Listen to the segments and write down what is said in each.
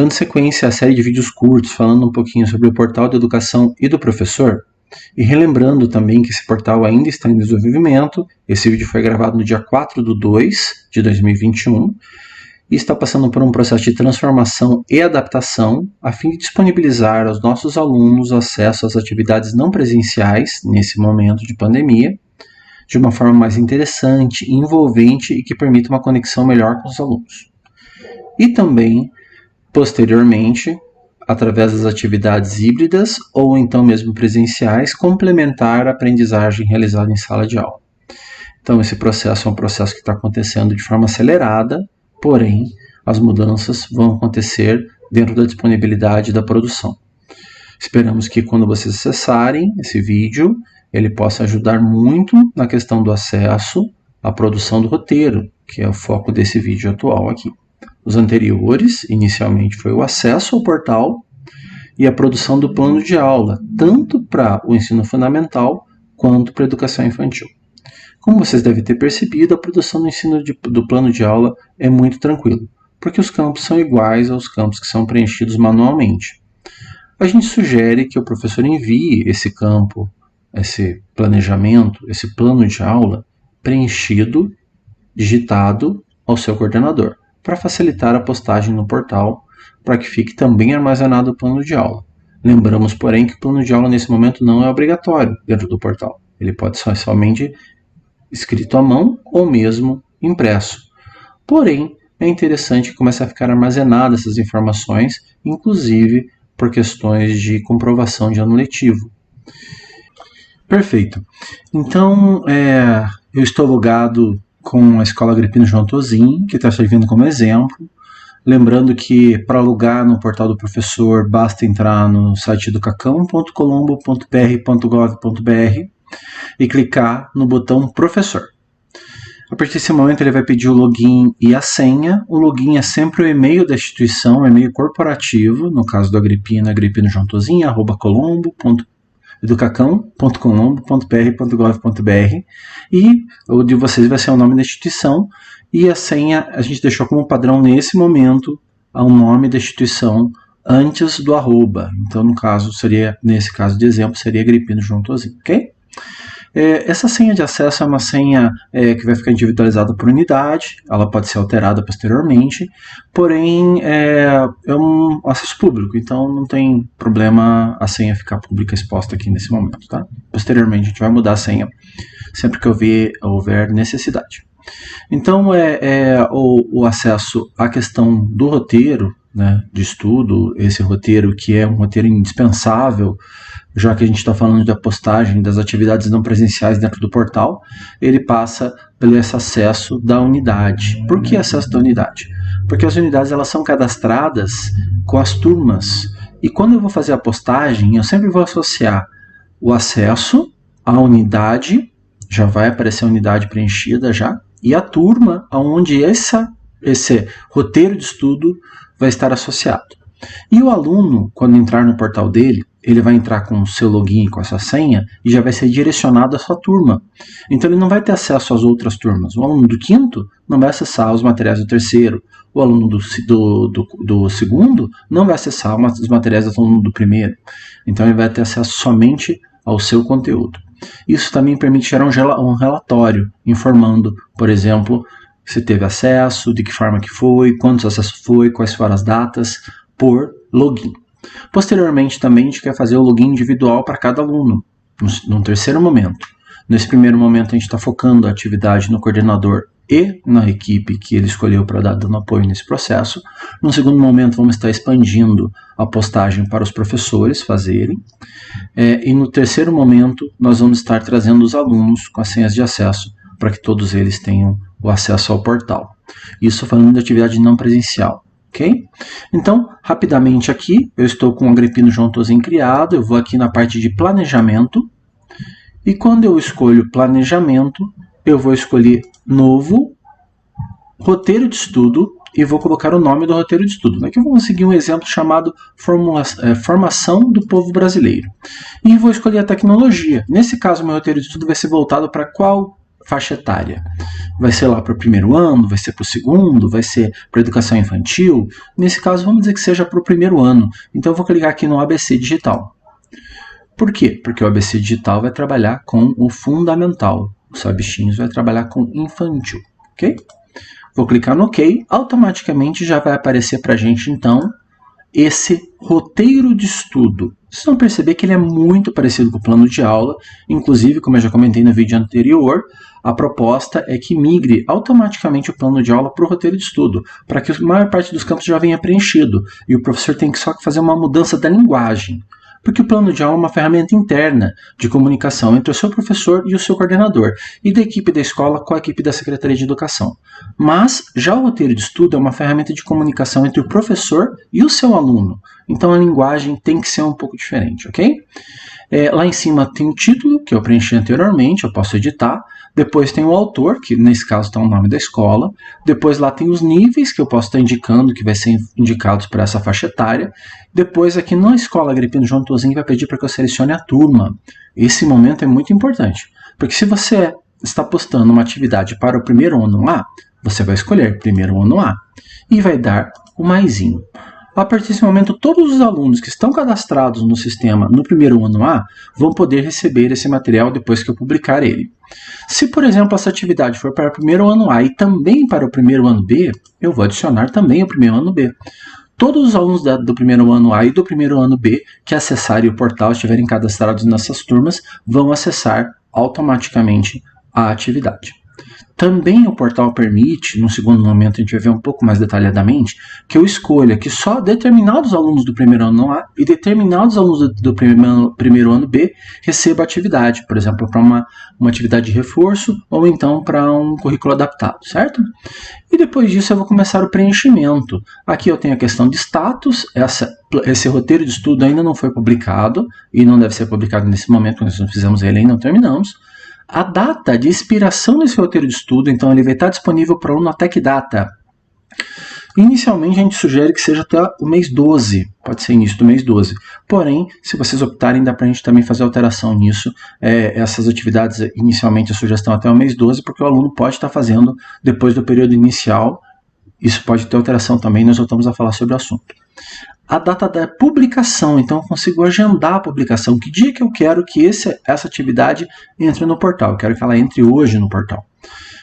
Dando sequência à série de vídeos curtos falando um pouquinho sobre o portal de educação e do professor, e relembrando também que esse portal ainda está em desenvolvimento. Esse vídeo foi gravado no dia 4/2 de 2021 e está passando por um processo de transformação e adaptação a fim de disponibilizar aos nossos alunos acesso às atividades não presenciais nesse momento de pandemia, de uma forma mais interessante, envolvente e que permita uma conexão melhor com os alunos. E também, posteriormente, através das atividades híbridas ou então mesmo presenciais, complementar a aprendizagem realizada em sala de aula. Então, esse processo é um processo que está acontecendo de forma acelerada, porém, as mudanças vão acontecer dentro da disponibilidade da produção. Esperamos que quando vocês acessarem esse vídeo, ele possa ajudar muito na questão do acesso à produção do roteiro, que é o foco desse vídeo atual aqui. Os anteriores, inicialmente, foi o acesso ao portal e a produção do plano de aula, tanto para o ensino fundamental quanto para a educação infantil. Como vocês devem ter percebido, a produção do ensino do plano de aula é muito tranquilo, porque os campos são iguais aos campos que são preenchidos manualmente. A gente sugere que o professor envie esse campo, esse planejamento, esse plano de aula preenchido, digitado ao seu coordenador, para facilitar a postagem no portal, para que fique também armazenado o plano de aula. Lembramos, porém, que o plano de aula nesse momento não é obrigatório dentro do portal. Ele pode ser somente escrito à mão ou mesmo impresso. Porém, é interessante que comece a ficar armazenadas essas informações, inclusive por questões de comprovação de ano letivo. Perfeito. Então, eu estou logado com a Escola Agripino João Tozin, que está servindo como exemplo. Lembrando que para logar no portal do professor, basta entrar no site educacam.colombo.pr.gov.br e clicar no botão Professor. A partir desse momento ele vai pedir o login e a senha. O login é sempre o e-mail da instituição, o e-mail corporativo, no caso do Agripino, agripinojoãotozin, educacão.colombo.pr.gov.br, e o de vocês vai ser o nome da instituição, e a senha a gente deixou como padrão nesse momento o nome da instituição antes do arroba. Então, nesse caso de exemplo, seria Agripino João Tozin, ok? Essa senha de acesso é uma senha que vai ficar individualizada por unidade, ela pode ser alterada posteriormente, porém é um acesso público, então não tem problema a senha ficar pública exposta aqui nesse momento, tá? Posteriormente a gente vai mudar a senha sempre que houver necessidade. Então o acesso à questão do roteiro, né, de estudo, esse roteiro que é um roteiro indispensável, já que a gente está falando da postagem das atividades não presenciais dentro do portal, ele passa pelo esse acesso da unidade. Por que acesso da unidade? Porque as unidades elas são cadastradas com as turmas, e quando eu vou fazer a postagem, eu sempre vou associar o acesso à unidade, já vai aparecer a unidade preenchida já, e a turma aonde esse roteiro de estudo vai estar associado. E o aluno, quando entrar no portal dele, ele vai entrar com o seu login, com essa senha, e já vai ser direcionado à sua turma. Então ele não vai ter acesso às outras turmas. O aluno do quinto não vai acessar os materiais do terceiro. O aluno do segundo não vai acessar os materiais do aluno do primeiro. Então ele vai ter acesso somente ao seu conteúdo. Isso também permite gerar um relatório, informando, por exemplo, se teve acesso, de que forma que foi, quantos acessos foi, quais foram as datas, por login. Posteriormente também a gente quer fazer o login individual para cada aluno, num terceiro momento. Nesse primeiro momento a gente está focando a atividade no coordenador e na equipe que ele escolheu para dar dando apoio nesse processo. No segundo momento vamos estar expandindo a postagem para os professores fazerem. E no terceiro momento nós vamos estar trazendo os alunos com as senhas de acesso para que todos eles tenham o acesso ao portal. Isso falando de atividade não presencial. Okay? Então, rapidamente aqui, eu estou com o Agripino João Tozin criado, eu vou aqui na parte de planejamento, e quando eu escolho planejamento, eu vou escolher novo, roteiro de estudo, e vou colocar o nome do roteiro de estudo. Aqui eu vou seguir um exemplo chamado Formação do Povo Brasileiro. E vou escolher a tecnologia. Nesse caso, meu roteiro de estudo vai ser voltado para qual faixa etária? Vai ser lá para o primeiro ano, vai ser para o segundo, vai ser para a educação infantil? Nesse caso, vamos dizer que seja para o primeiro ano. Então, eu vou clicar aqui no ABC Digital. Por quê? Porque o ABC Digital vai trabalhar com o fundamental. O Sabichinhos vai trabalhar com infantil, ok? Vou clicar no OK, automaticamente já vai aparecer para a gente, então, esse roteiro de estudo. Vocês vão perceber que ele é muito parecido com o plano de aula, inclusive, como eu já comentei no vídeo anterior, a proposta é que migre automaticamente o plano de aula para o roteiro de estudo, para que a maior parte dos campos já venha preenchido, e o professor tem que só fazer uma mudança da linguagem. Porque o plano de aula é uma ferramenta interna de comunicação entre o seu professor e o seu coordenador, e da equipe da escola com a equipe da Secretaria de Educação. Mas já o roteiro de estudo é uma ferramenta de comunicação entre o professor e o seu aluno. Então a linguagem tem que ser um pouco diferente, ok? Lá em cima tem o título, que eu preenchi anteriormente, eu posso editar. Depois tem o autor, que nesse caso está o nome da escola. Depois lá tem os níveis, que eu posso estar indicando, que vai ser indicados para essa faixa etária. Depois aqui na escola Agripino João Tozinho vai pedir para que eu selecione a turma. Esse momento é muito importante, porque se você está postando uma atividade para o primeiro ano A, você vai escolher primeiro ano A e vai dar o maisinho. A partir desse momento, todos os alunos que estão cadastrados no sistema no primeiro ano A vão poder receber esse material depois que eu publicar ele. Se, por exemplo, essa atividade for para o primeiro ano A e também para o primeiro ano B, eu vou adicionar também o primeiro ano B. Todos os alunos do primeiro ano A e do primeiro ano B que acessarem o portal, estiverem cadastrados nessas turmas, vão acessar automaticamente a atividade. Também o portal permite, no segundo momento a gente vai ver um pouco mais detalhadamente, que eu escolha que só determinados alunos do primeiro ano A e determinados alunos do primeiro ano B recebam atividade, por exemplo, para uma atividade de reforço ou então para um currículo adaptado, certo? E depois disso eu vou começar o preenchimento. Aqui eu tenho a questão de status, esse roteiro de estudo ainda não foi publicado e não deve ser publicado nesse momento, quando nós fizemos ele e não terminamos. A data de expiração desse roteiro de estudo, então ele vai estar disponível para o aluno até que data? Inicialmente a gente sugere que seja até o mês 12, pode ser início do mês 12. Porém, se vocês optarem, dá para a gente também fazer alteração nisso. Essas atividades, inicialmente a sugestão até o mês 12, porque o aluno pode estar fazendo depois do período inicial. Isso pode ter alteração também, nós voltamos a falar sobre o assunto. A data da publicação, então eu consigo agendar a publicação. Que dia que eu quero que essa atividade entre no portal? Eu quero que ela entre hoje no portal.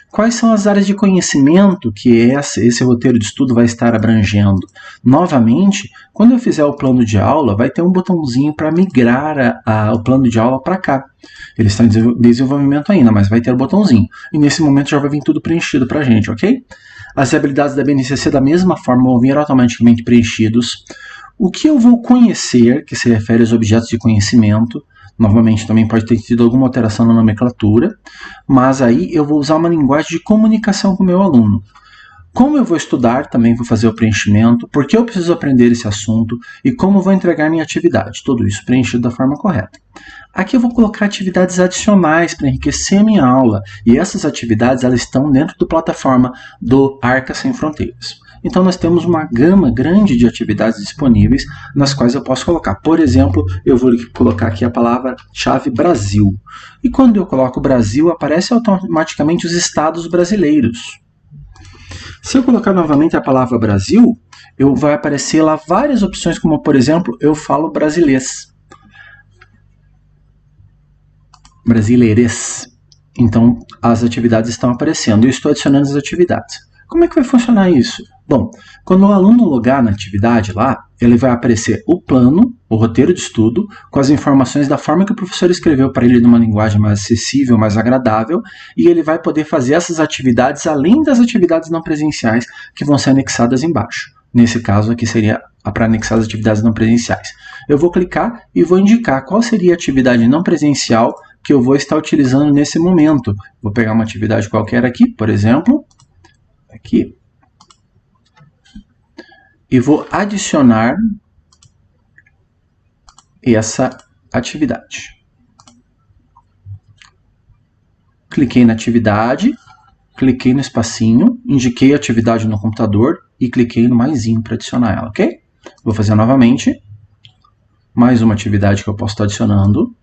Quais são as áreas de conhecimento que esse roteiro de estudo vai estar abrangendo? Novamente, quando eu fizer o plano de aula, vai ter um botãozinho para migrar o plano de aula para cá. Ele está em desenvolvimento ainda, mas vai ter o botãozinho. E nesse momento já vai vir tudo preenchido para a gente, ok? As habilidades da BNCC da mesma forma vão vir automaticamente preenchidos. O que eu vou conhecer, que se refere aos objetos de conhecimento, novamente também pode ter tido alguma alteração na nomenclatura, mas aí eu vou usar uma linguagem de comunicação com o meu aluno. Como eu vou estudar, também vou fazer o preenchimento, por que eu preciso aprender esse assunto e como eu vou entregar minha atividade. Tudo isso preenchido da forma correta. Aqui eu vou colocar atividades adicionais para enriquecer a minha aula, e essas atividades elas estão dentro da plataforma do Arca Sem Fronteiras. Então nós temos uma gama grande de atividades disponíveis nas quais eu posso colocar. Por exemplo, eu vou colocar aqui a palavra-chave Brasil. E quando eu coloco Brasil, aparece automaticamente os estados brasileiros. Se eu colocar novamente a palavra Brasil, vai aparecer lá várias opções, como por exemplo, eu falo brasilês. Brasileires. Então, as atividades estão aparecendo. Eu estou adicionando as atividades. Como é que vai funcionar isso? Bom, quando o aluno logar na atividade lá, ele vai aparecer o plano, o roteiro de estudo, com as informações da forma que o professor escreveu para ele numa linguagem mais acessível, mais agradável, e ele vai poder fazer essas atividades além das atividades não presenciais que vão ser anexadas embaixo. Nesse caso aqui seria para anexar as atividades não presenciais. Eu vou clicar e vou indicar qual seria a atividade não presencial que eu vou estar utilizando nesse momento. Vou pegar uma atividade qualquer aqui, por exemplo, aqui, e vou adicionar essa atividade. Cliquei na atividade, cliquei no espacinho, indiquei a atividade no computador e cliquei no maisinho para adicionar ela, ok? Vou fazer novamente. Mais uma atividade que eu posso estar adicionando.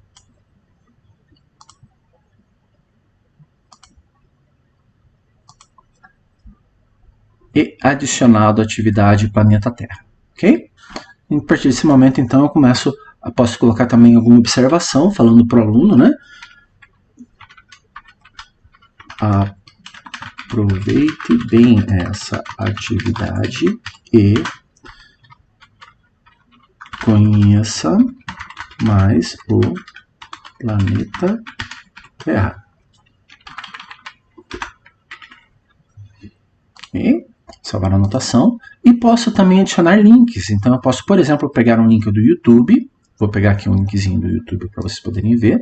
e adicionado a atividade Planeta Terra, ok? A partir desse momento, então, eu posso colocar também alguma observação, falando para o aluno, né? Aproveite bem essa atividade e conheça mais o planeta Terra. Okay? Salvar a anotação. E posso também adicionar links. Então eu posso, por exemplo, pegar um link do YouTube. Vou pegar aqui um linkzinho do YouTube para vocês poderem ver.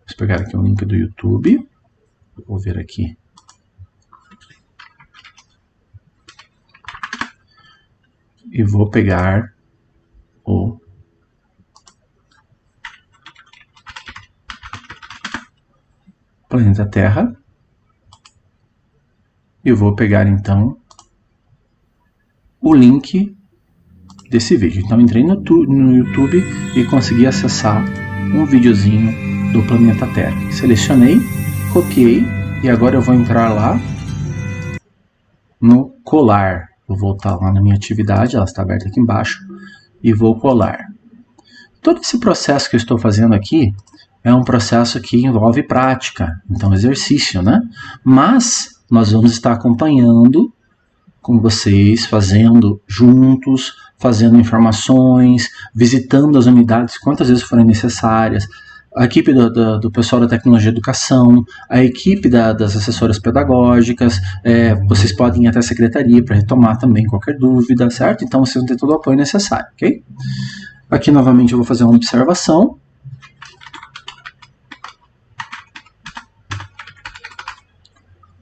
Vou pegar aqui um link do YouTube. Vou ver aqui. E vou pegar o planeta Terra. E vou pegar então o link desse vídeo. Então entrei no YouTube e consegui acessar um videozinho do planeta Terra. Selecionei, copiei e agora eu vou entrar lá no colar. Vou voltar lá na minha atividade, ela está aberta aqui embaixo, e vou colar. Todo esse processo que eu estou fazendo aqui é um processo que envolve prática, então exercício, né? Mas nós vamos estar acompanhando com vocês, fazendo juntos, fazendo informações, visitando as unidades quantas vezes forem necessárias, a equipe do pessoal da tecnologia e educação, a equipe das assessoras pedagógicas, vocês podem ir até a secretaria para retomar também qualquer dúvida, certo? Então vocês vão ter todo o apoio necessário, ok? Aqui novamente eu vou fazer uma observação.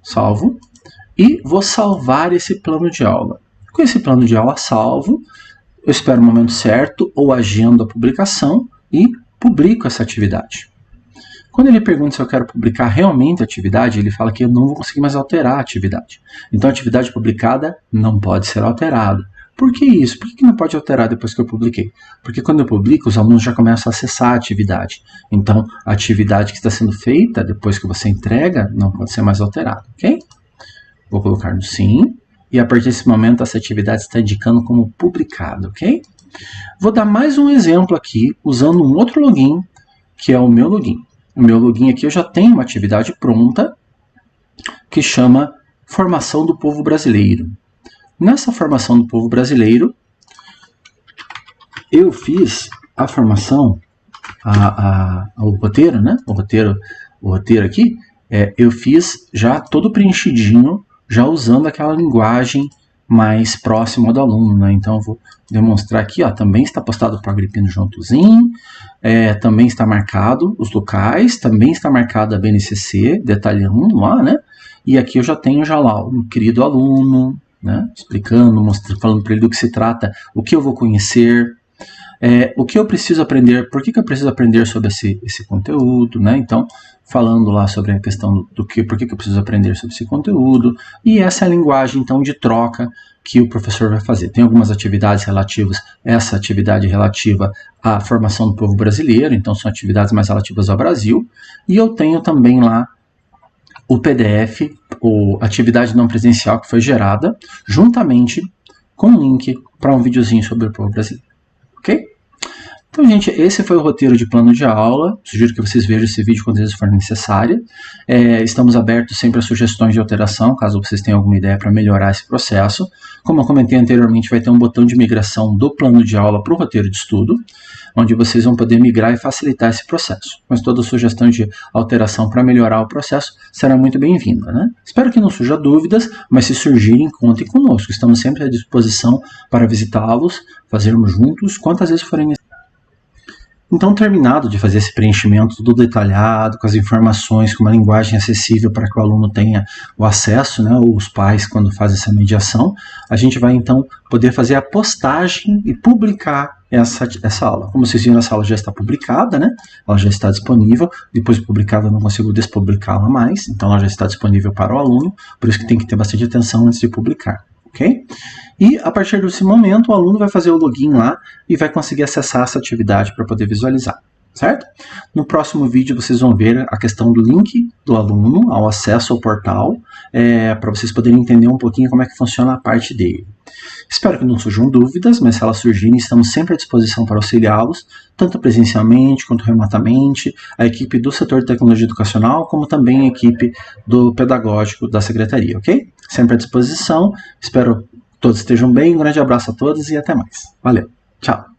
Salvo. E vou salvar esse plano de aula. Com esse plano de aula salvo, eu espero o momento certo ou agendo a publicação e publico essa atividade. Quando ele pergunta se eu quero publicar realmente a atividade, ele fala que eu não vou conseguir mais alterar a atividade. Então a atividade publicada não pode ser alterada. Por que isso? Por que não pode alterar depois que eu publiquei? Porque quando eu publico, os alunos já começam a acessar a atividade. Então a atividade que está sendo feita, depois que você entrega, não pode ser mais alterada, ok? Vou colocar no sim. E a partir desse momento, essa atividade está indicando como publicado, ok? Vou dar mais um exemplo aqui, usando um outro login, que é o meu login. O meu login aqui eu já tenho uma atividade pronta, que chama Formação do Povo Brasileiro. Nessa Formação do Povo Brasileiro, eu fiz a formação, o roteiro, né? O roteiro aqui, eu fiz já todo preenchidinho, já usando aquela linguagem mais próxima do aluno, né? Então eu vou demonstrar aqui, ó, também está postado para Agripino Juntozinho, também está marcado os locais, também está marcado a BNCC, detalhando lá, né? E aqui eu já tenho lá um querido aluno, né? Explicando, mostrando, falando para ele do que se trata, o que eu vou conhecer, o que eu preciso aprender, por que eu preciso aprender sobre esse conteúdo, né? Então, falando lá sobre a questão por que eu preciso aprender sobre esse conteúdo, e essa é a linguagem, então, de troca que o professor vai fazer. Tem algumas atividades relativas, essa atividade relativa à formação do povo brasileiro, então são atividades mais relativas ao Brasil, e eu tenho também lá o PDF, ou atividade não presencial que foi gerada, juntamente com um link para um videozinho sobre o povo brasileiro, ok? Então, gente, esse foi o roteiro de plano de aula. Sugiro que vocês vejam esse vídeo quando vezes for necessário. Estamos abertos sempre a sugestões de alteração, caso vocês tenham alguma ideia para melhorar esse processo. Como eu comentei anteriormente, vai ter um botão de migração do plano de aula para o roteiro de estudo, onde vocês vão poder migrar e facilitar esse processo. Mas toda sugestão de alteração para melhorar o processo será muito bem-vinda, né? Espero que não surja dúvidas, mas se surgirem, contem conosco. Estamos sempre à disposição para visitá-los, fazermos juntos quantas vezes forem necessárias. Então, terminado de fazer esse preenchimento tudo detalhado, com as informações, com uma linguagem acessível para que o aluno tenha o acesso, né, ou os pais quando fazem essa mediação, a gente vai então poder fazer a postagem e publicar essa aula. Como vocês viram, essa aula já está publicada, né? Ela já está disponível. Depois de publicada, eu não consigo despublicá-la mais, então ela já está disponível para o aluno, por isso que tem que ter bastante atenção antes de publicar. Okay? E a partir desse momento o aluno vai fazer o login lá e vai conseguir acessar essa atividade para poder visualizar. certo? No próximo vídeo vocês vão ver a questão do link do aluno ao acesso ao portal, para vocês poderem entender um pouquinho como é que funciona a parte dele. Espero que não surjam dúvidas, mas se elas surgirem, estamos sempre à disposição para auxiliá-los, tanto presencialmente quanto remotamente, a equipe do setor de tecnologia educacional, como também a equipe do pedagógico da secretaria, ok? Sempre à disposição, espero que todos estejam bem, um grande abraço a todos e até mais. Valeu, tchau!